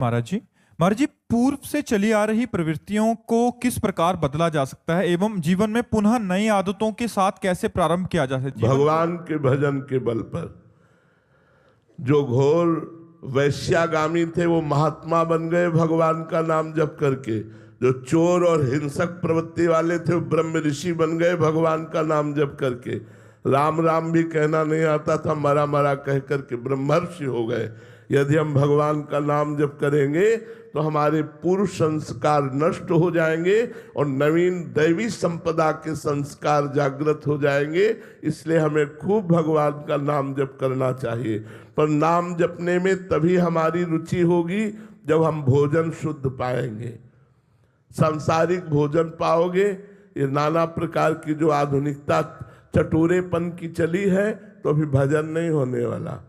महाराज जी, पूर्व से चली आ रही प्रवृत्तियों को किस प्रकार बदला जा सकता है एवं जीवन में पुनः नई आदतों के साथ कैसे प्रारंभ किया जा सकता है? भगवान के भजन के बल पर जो घोर वैश्यागामी थे वो महात्मा बन गए भगवान का नाम जप करके। जो चोर और हिंसक प्रवृत्ति वाले थे वो ब्रह्म ऋषि बन गए भगवान का नाम जप करके। राम राम भी कहना नहीं आता था, मरा मरा कह करके ब्रह्मर्षि हो गए। यदि हम भगवान का नाम जप करेंगे तो हमारे पूर्व संस्कार नष्ट हो जाएंगे और नवीन दैवी संपदा के संस्कार जागृत हो जाएंगे। इसलिए हमें खूब भगवान का नाम जप करना चाहिए। पर नाम जपने में तभी हमारी रुचि होगी जब हम भोजन शुद्ध पाएंगे। सांसारिक भोजन पाओगे, ये नाना प्रकार की जो आधुनिकता चटोरेपन की चली है, तो अभी भजन नहीं होने वाला।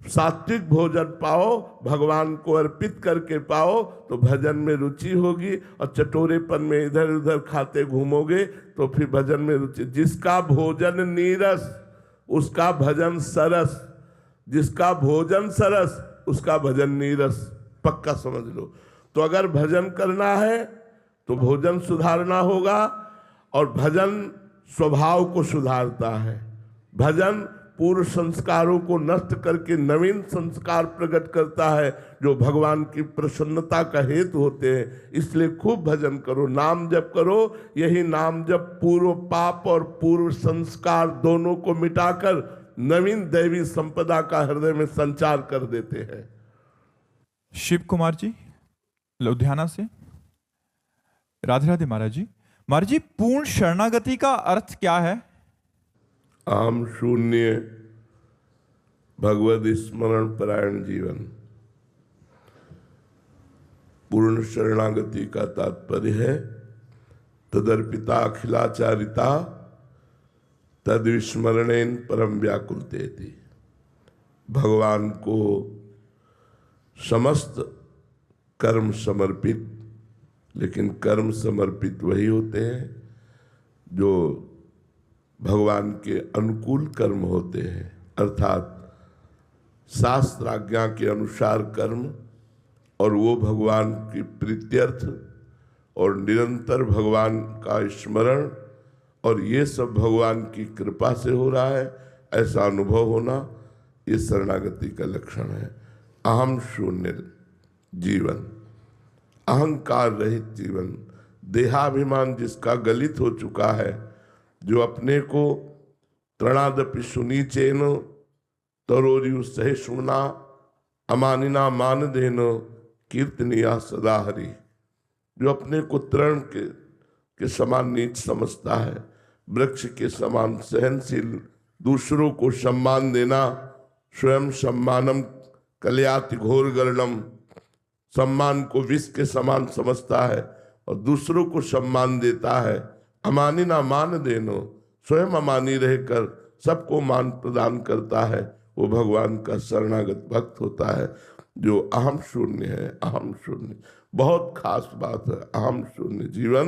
सात्विक भोजन पाओ, भगवान को अर्पित करके पाओ, तो भजन में रुचि होगी। और चटोरेपन में इधर उधर खाते घूमोगे तो फिर भजन में रुचि। जिसका भोजन नीरस उसका भजन सरस, जिसका भोजन सरस उसका भजन नीरस, पक्का समझ लो। तो अगर भजन करना है तो भोजन सुधारना होगा। और भजन स्वभाव को सुधारता है। भजन पूर्व संस्कारों को नष्ट करके नवीन संस्कार प्रकट करता है, जो भगवान की प्रसन्नता का हेतु होते हैं। इसलिए खूब भजन करो, नाम जप करो। यही नाम जप पूर्व पाप और पूर्व संस्कार दोनों को मिटाकर नवीन दैवी संपदा का हृदय में संचार कर देते हैं। शिव कुमार जी लुधियाना से। राधे राधे महाराज जी। महाराज जी, पूर्ण शरणागति का अर्थ क्या है? आम शून्य भगवद स्मरण परायण जीवन। पूर्ण शरणागति का तात्पर्य है तदर्पिता अखिलाचारिता तद विस्मरणेन परम व्याकुलतेति। भगवान को समस्त कर्म समर्पित, लेकिन कर्म समर्पित वही होते हैं जो भगवान के अनुकूल कर्म होते हैं, अर्थात शास्त्राज्ञा के अनुसार कर्म, और वो भगवान की प्रीत्यर्थ और निरंतर भगवान का स्मरण, और ये सब भगवान की कृपा से हो रहा है, ऐसा अनुभव होना, ये शरणागति का लक्षण है। अहम शून्य जीवन, अहंकार रहित जीवन, देहाभिमान जिसका गलित हो चुका है, जो अपने को तृणादपि सुनीचेन तरोरियु सहिष्णुना अमानिना मान देनो कीर्तनिया सदा हरि। जो अपने को तृण के समान नीच समझता है, वृक्ष के समान सहनशील, दूसरों को सम्मान देना, स्वयं सम्मानम कल्याति घोर गर्णम, सम्मान को विष के समान समझता है और दूसरों को सम्मान देता है। अमानी ना मान देनो, स्वयं अमानी रहकर सबको मान प्रदान करता है, वो भगवान का शरणागत भक्त होता है। जो अहम शून्य है, अहम शून्य बहुत खास बात है। अहम शून्य जीवन